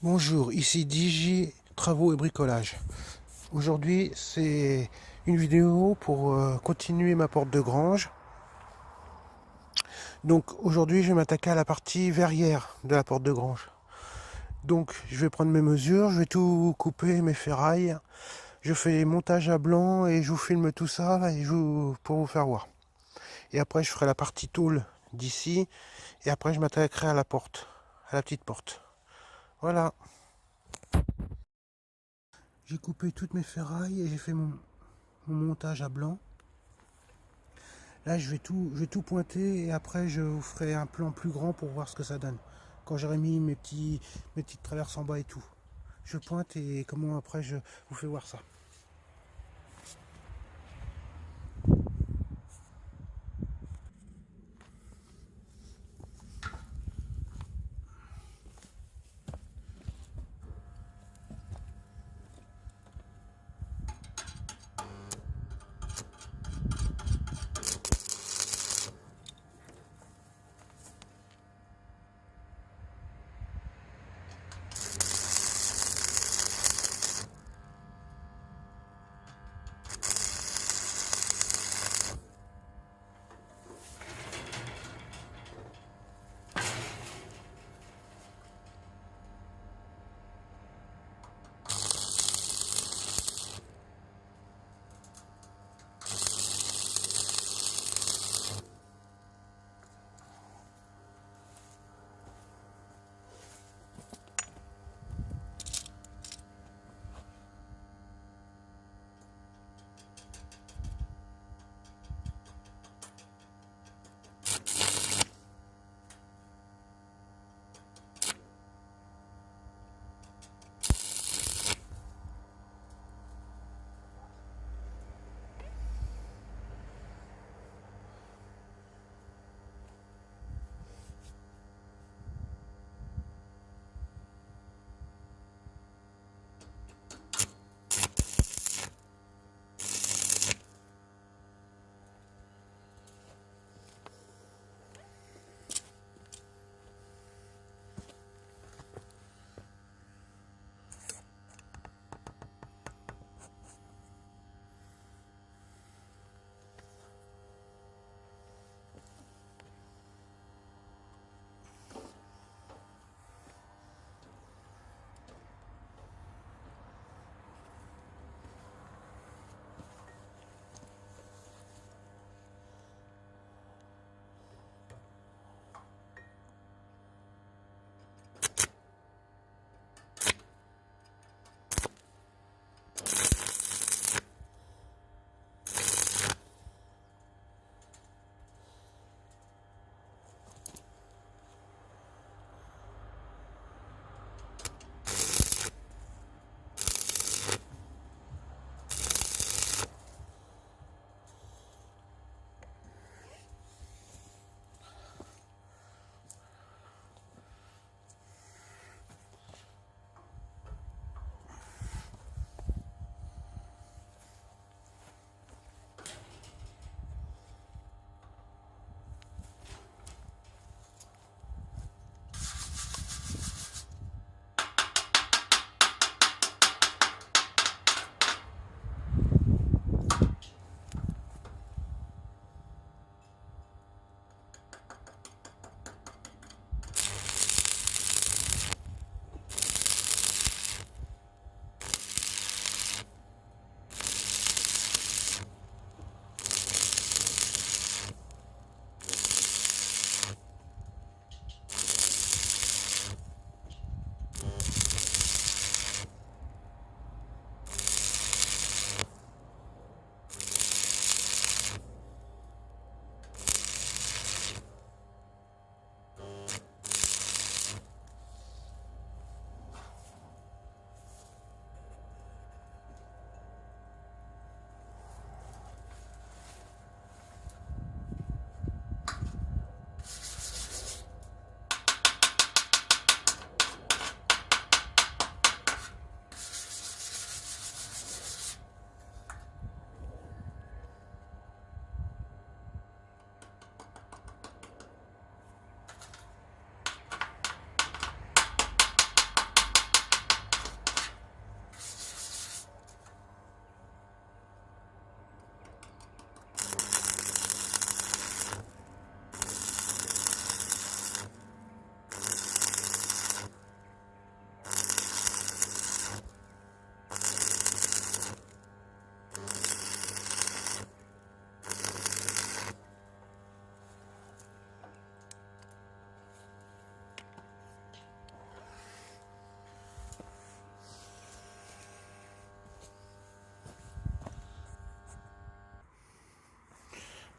Bonjour, ici DJ Travaux et Bricolage. Aujourd'hui, c'est une vidéo pour continuer ma porte de grange. Donc aujourd'hui, je vais m'attaquer à la partie verrière de la porte de grange. Donc je vais prendre mes mesures, je vais tout couper, mes ferrailles. Je fais les montages à blanc et je vous filme tout ça pour vous faire voir. Et après, je ferai la partie tôle d'ici. Et après, je m'attaquerai à la porte, à la petite porte. Voilà. J'ai coupé toutes mes ferrailles et j'ai fait mon montage à blanc. Là, je vais tout pointer et après, je vous ferai un plan plus grand pour voir ce que ça donne. Quand j'aurai mis mes petites traverses en bas et tout. Je pointe et comment après, je vous fais voir ça.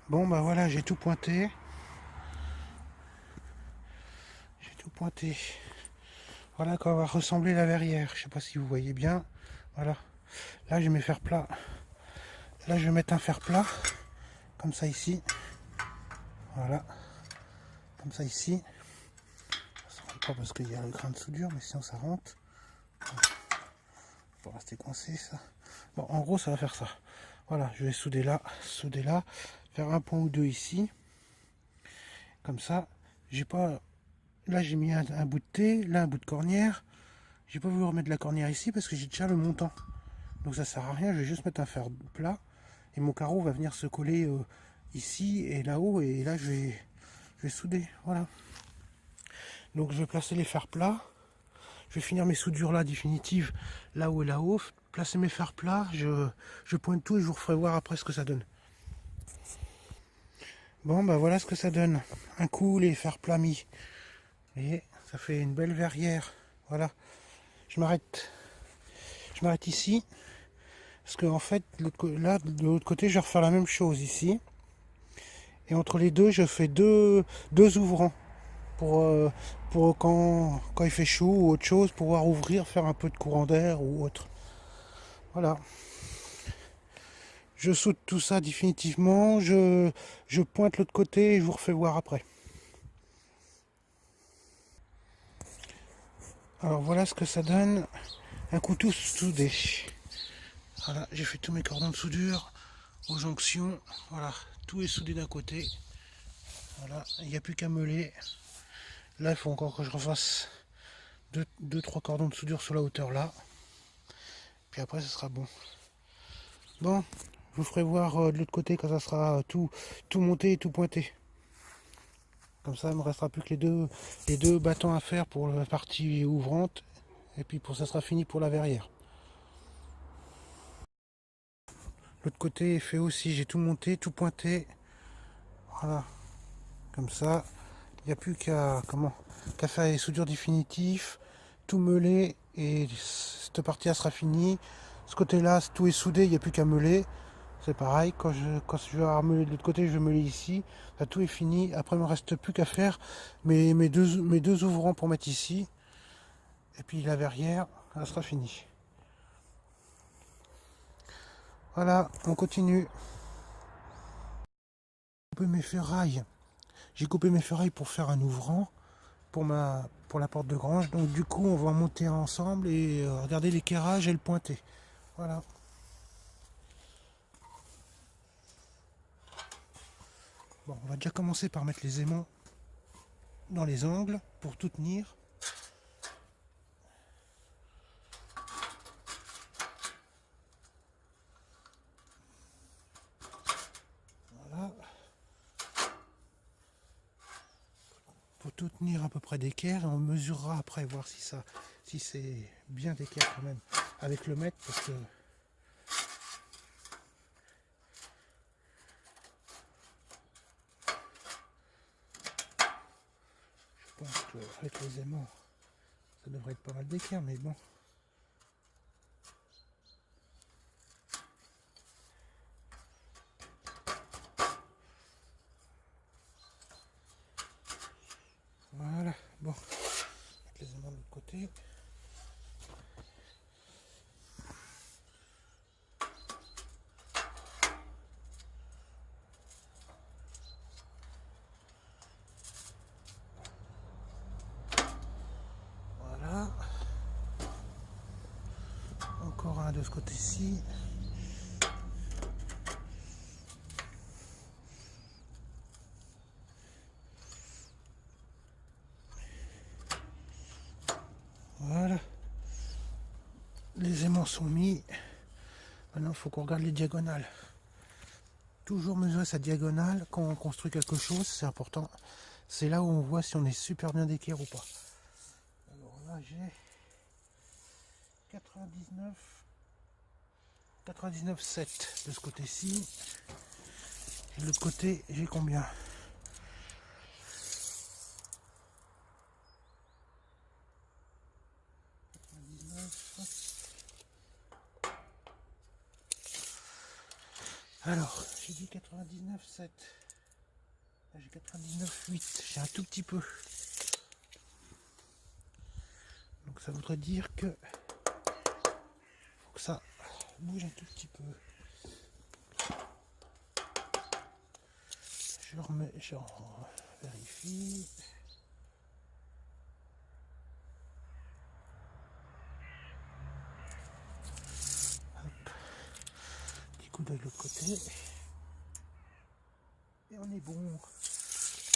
Bon bah voilà, j'ai tout pointé. J'ai tout pointé. Voilà quoi va ressembler la verrière. Je sais pas si vous voyez bien. Voilà. Là je vais faire plat. Là je vais mettre un fer plat. Comme ça ici. Voilà. Comme ça ici. Ça rentre pas parce qu'il y a le grain de soudure, mais sinon ça rentre. Faut rester coincé ça. Bon en gros ça va faire ça. Voilà, je vais souder là, faire un point ou deux ici. Comme ça. J'ai pas. Là j'ai mis un bout de thé, là un bout de cornière. J'ai pas voulu remettre la cornière ici parce que j'ai déjà le montant. Donc ça sert à rien, je vais juste mettre un fer plat. Et mon carreau va venir se coller ici et là-haut. Et là je vais souder. Voilà. Donc je vais placer les fers plats. Je vais finir mes soudures là définitives là-haut et là-haut. Placer mes fers plats. Je pointe tout et je vous referai voir après ce que ça donne. Bon bah voilà ce que ça donne. Un coup les fers plats mis. Vous voyez, ça fait une belle verrière. Voilà. Je m'arrête ici. Parce que en fait, là, de l'autre côté, je vais refaire la même chose ici. Et entre les deux, je fais deux ouvrants. Pour quand il fait chaud ou autre chose, pouvoir ouvrir, faire un peu de courant d'air ou autre. Voilà. Je soude tout ça définitivement. Je pointe l'autre côté et je vous refais voir après. Alors voilà ce que ça donne. Un couteau soudé. Voilà, j'ai fait tous mes cordons de soudure aux jonctions. Voilà, tout est soudé d'un côté. Voilà, il n'y a plus qu'à meuler. Là, il faut encore que je refasse 2-3 cordons de soudure sur la hauteur là. Puis après, ce sera bon. Bon, je vous ferai voir de l'autre côté quand ça sera tout monté et tout pointé. Comme ça, il me restera plus que les deux battants à faire pour la partie ouvrante. Et puis ça sera fini pour la verrière. L'autre côté est fait aussi, j'ai tout monté, tout pointé. Voilà, comme ça. Il n'y a plus qu'à faire les soudures définitives, tout meuler et cette partie-là sera finie. Ce côté-là, tout est soudé, il n'y a plus qu'à meuler. C'est pareil, quand je vais meuler de l'autre côté, je vais meuler ici. Là, tout est fini. Après, il ne me reste plus qu'à faire mes deux ouvrants pour mettre ici. Et puis la verrière, elle sera finie. Voilà, on continue. J'ai coupé mes ferrailles pour faire un ouvrant pour la porte de grange. Donc du coup, on va monter ensemble et regarder l'équerrage et le pointer. Voilà. Bon, on va déjà commencer par mettre les aimants dans les angles pour tout tenir. Voilà. Pour tout tenir à peu près d'équerre, et on mesurera après, voir si c'est bien d'équerre quand même, avec le mètre, parce que je pense qu'avec les aimants, ça devrait être pas mal d'équerre, mais bon. Voilà, bon, mettre les aimants de l'autre côté. Voilà. Encore un de ce côté-ci. Voilà. Les aimants sont mis. Maintenant, il faut qu'on regarde les diagonales. Toujours mesurer sa diagonale quand on construit quelque chose, c'est important. C'est là où on voit si on est super bien d'équerre ou pas. Alors là, j'ai 99,7 de ce côté-ci. Et de l'autre côté, j'ai combien? Alors, J'ai dit 99,7. Là j'ai 99,8. J'ai un tout petit peu. Donc ça voudrait dire que faut que ça bouge un tout petit peu. Je remets, je vérifie. Hop. Petit coup d'œil de l'autre côté. Et on est bon.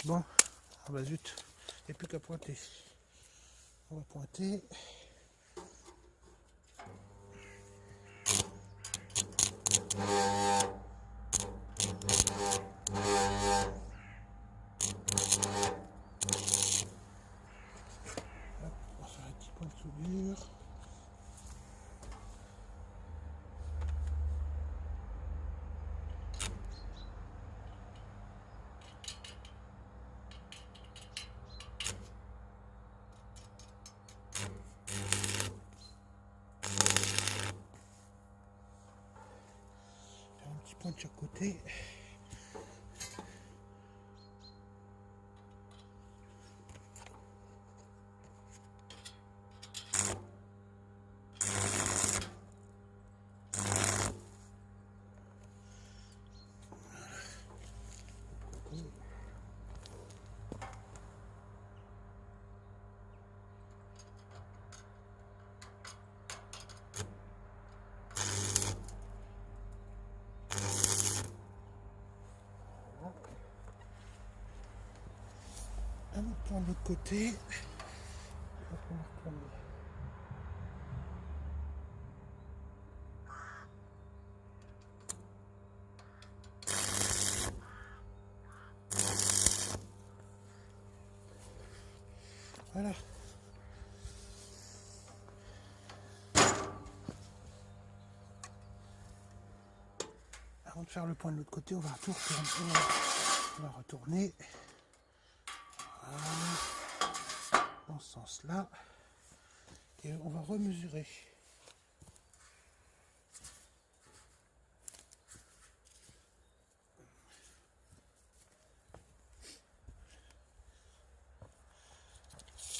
Bon, ah bah zut, il n'y a plus qu'à pointer. On va pointer. Hop, on va faire un petit point de soudure. Faire un petit point de chaque côté. Un autre point de l'autre côté. Hop, on va retourner. Voilà. Avant de faire le point de l'autre côté, on va tout retourner. On va retourner. Voilà. Dans ce sens-là. Et on va remesurer.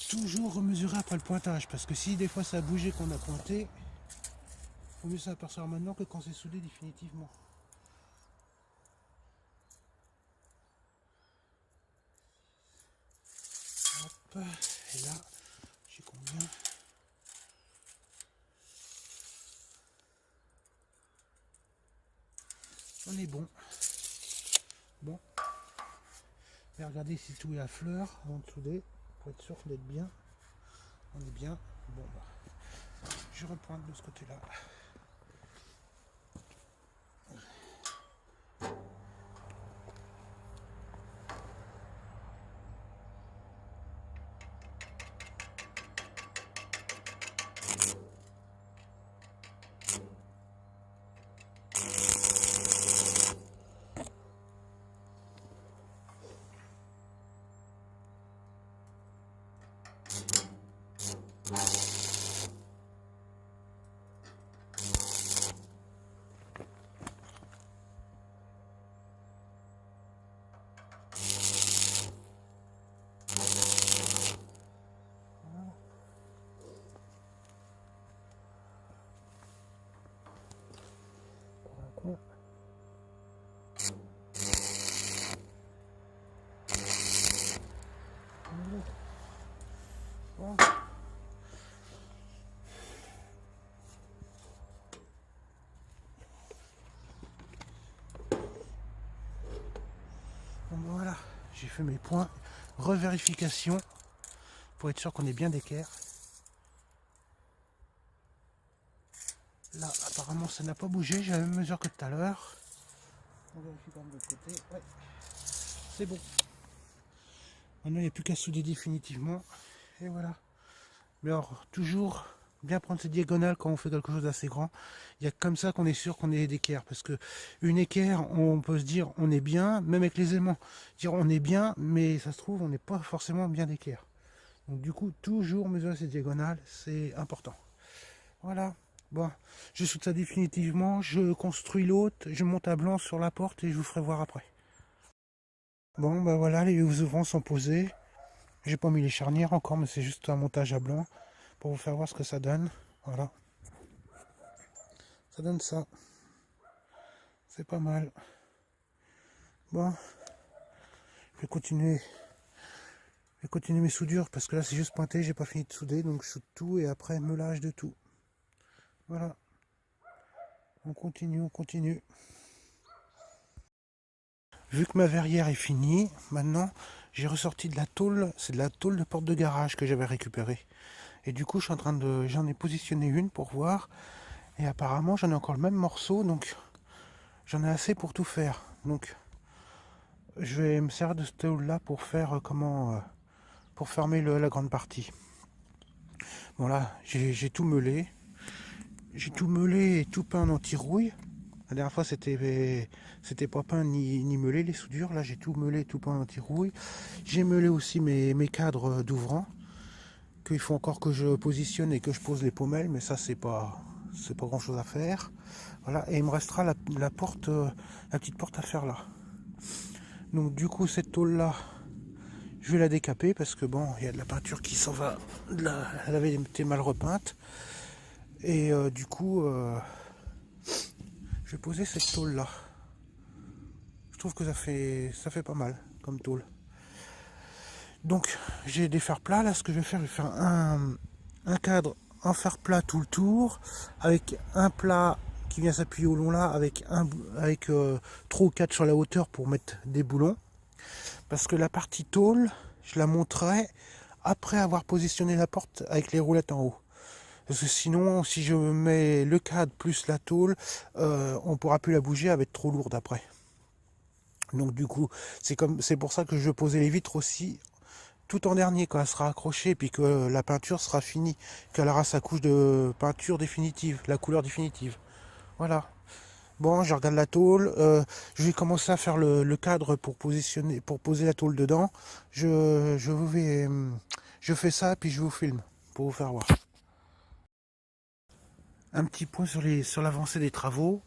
Toujours remesurer après le pointage, parce que si des fois ça a bougé qu'on a pointé, il vaut mieux s'apercevoir maintenant que quand c'est soudé définitivement. Hop, et là, j'ai combien? On est bon. Bon. Et regardez si tout est à fleur avant de souder, pour être sûr d'être bien. On est bien. Bon, bah, je repointe de ce côté-là. Bon. Voilà, j'ai fait mes points. Revérification pour être sûr qu'on est bien d'équerre. Là, apparemment, ça n'a pas bougé. J'ai la même mesure que tout à l'heure. On vérifie quand même de l'autre côté. Ouais, c'est bon. Maintenant, il n'y a plus qu'à souder définitivement. Et voilà. Mais alors, toujours bien prendre cette diagonale quand on fait quelque chose d'assez grand. Il y a comme ça qu'on est sûr qu'on est d'équerre. Parce que une équerre, on peut se dire on est bien, même avec les aimants. Dire on est bien, mais ça se trouve, on n'est pas forcément bien d'équerre. Donc du coup, toujours mesurer cette diagonale, c'est important. Voilà. Bon, je soude ça définitivement, je construis l'autre, je monte à blanc sur la porte et je vous ferai voir après. Bon, bah voilà, les ouvrants sont posés. J'ai pas mis les charnières encore, mais c'est juste un montage à blanc pour vous faire voir ce que ça donne. Voilà. Ça donne ça. C'est pas mal. Bon, je vais continuer mes soudures parce que là c'est juste pointé, j'ai pas fini de souder, donc je soude tout et après meulage de tout. Voilà. On continue, on continue. Vu que ma verrière est finie, maintenant j'ai ressorti de la tôle, c'est de la tôle de porte de garage que j'avais récupérée. Et du coup j'en ai positionné une pour voir. Et apparemment j'en ai encore le même morceau, donc j'en ai assez pour tout faire. Donc je vais me servir de cette tôle là pour faire pour fermer la grande partie. Bon là j'ai tout meulé. J'ai tout meulé et tout peint en anti-rouille. La dernière fois c'était pas peint ni meulé les soudures. Là j'ai tout meulé, tout peint en anti-rouille. J'ai meulé aussi mes cadres d'ouvrant. Qu'il faut encore que je positionne et que je pose les pommelles, mais ça c'est pas grand chose à faire. Voilà, et il me restera la porte, la petite porte à faire là. Donc du coup cette tôle là, je vais la décaper parce que bon, il y a de la peinture qui s'en va. Elle avait été mal repeinte. Et du coup, je vais poser cette tôle là. Je trouve que ça fait pas mal comme tôle. Donc j'ai des fers plats là. Ce que je vais faire un cadre en fer plat tout le tour, avec un plat qui vient s'appuyer au long là, avec 3 ou 4 sur la hauteur pour mettre des boulons. Parce que la partie tôle, je la monterai après avoir positionné la porte avec les roulettes en haut. Parce que sinon, si je mets le cadre plus la tôle, on ne pourra plus la bouger, elle va être trop lourde après. Donc du coup, c'est pour ça que je posais les vitres aussi tout en dernier quand elle sera accrochée, puis que la peinture sera finie, qu'elle aura sa couche de peinture définitive, la couleur définitive. Voilà. Bon, je regarde la tôle, je vais commencer à faire le cadre pour poser la tôle dedans. Je fais ça, puis je vous filme pour vous faire voir. Un petit point sur l'avancée des travaux.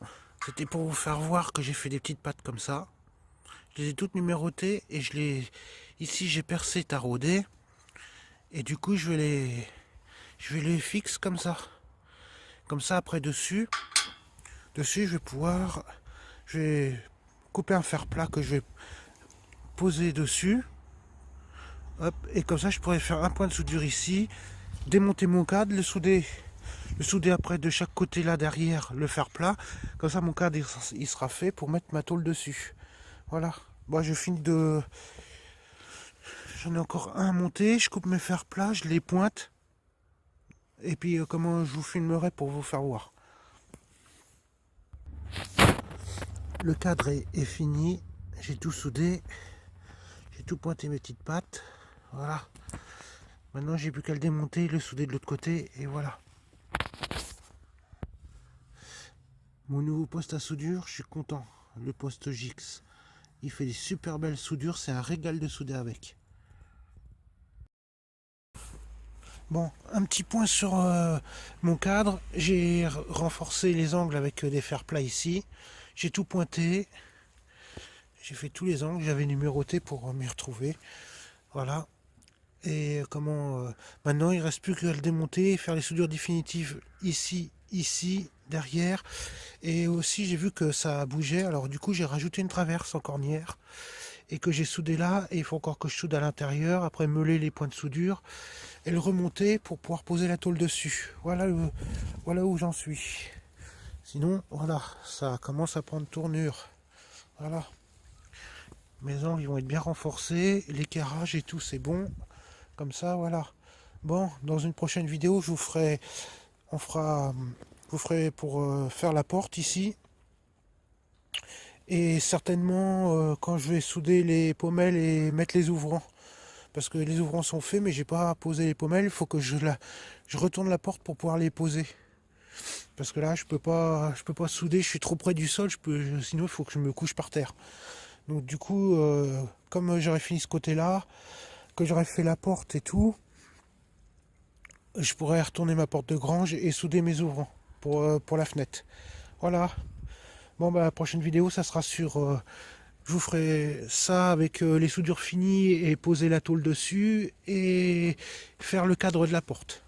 C'était pour vous faire voir que j'ai fait des petites pattes comme ça. Je les ai toutes numérotées et ici j'ai percé taraudé. Et du coup je vais les fixer comme ça. Comme ça après dessus je vais couper un fer plat que je vais poser dessus. Hop, et comme ça je pourrais faire un point de soudure ici, démonter mon cadre, le souder après de chaque côté là derrière, le fer plat. Comme ça mon cadre il sera fait pour mettre ma tôle dessus. Voilà. Bon, je finis de... J'en ai encore un à monter, je coupe mes fers plats, je les pointe. Et puis comment je vous filmerai pour vous faire voir. Le cadre est fini, j'ai tout soudé, j'ai tout pointé mes petites pattes. Voilà. Maintenant j'ai plus qu'à le démonter, le souder de l'autre côté et voilà. Mon nouveau poste à soudure, je suis content. Le poste Gix. Il fait des super belles soudures, c'est un régal de souder avec. Bon, un petit point sur mon cadre. J'ai renforcé les angles avec des fers plats ici. J'ai tout pointé. J'ai fait tous les angles, j'avais numéroté pour m'y retrouver. Voilà. Et maintenant il ne reste plus qu'à le démonter, faire les soudures définitives ici, derrière. Et aussi j'ai vu que ça bougeait, alors du coup j'ai rajouté une traverse en cornière. Et que j'ai soudé là, et il faut encore que je soude à l'intérieur, après meuler les points de soudure, et le remonter pour pouvoir poser la tôle dessus. Voilà où j'en suis. Sinon, voilà, ça commence à prendre tournure. Voilà. Mes angles ils vont être bien renforcés, l'éclairage et tout c'est bon. Comme ça, voilà. Bon, dans une prochaine vidéo, je vous ferai pour faire la porte ici. Et certainement quand je vais souder les pommelles et mettre les ouvrants. Parce que les ouvrants sont faits, mais j'ai pas posé les pommelles. Il faut que je retourne la porte pour pouvoir les poser. Parce que là, je peux pas souder. Je suis trop près du sol. Sinon, il faut que je me couche par terre. Donc du coup, comme j'aurais fini ce côté-là, que j'aurais fait la porte et tout, je pourrais retourner ma porte de grange et souder mes ouvrants. pour la fenêtre. Voilà. Bon, bah, la prochaine vidéo, ça sera sur... je vous ferai ça avec les soudures finies et poser la tôle dessus et faire le cadre de la porte.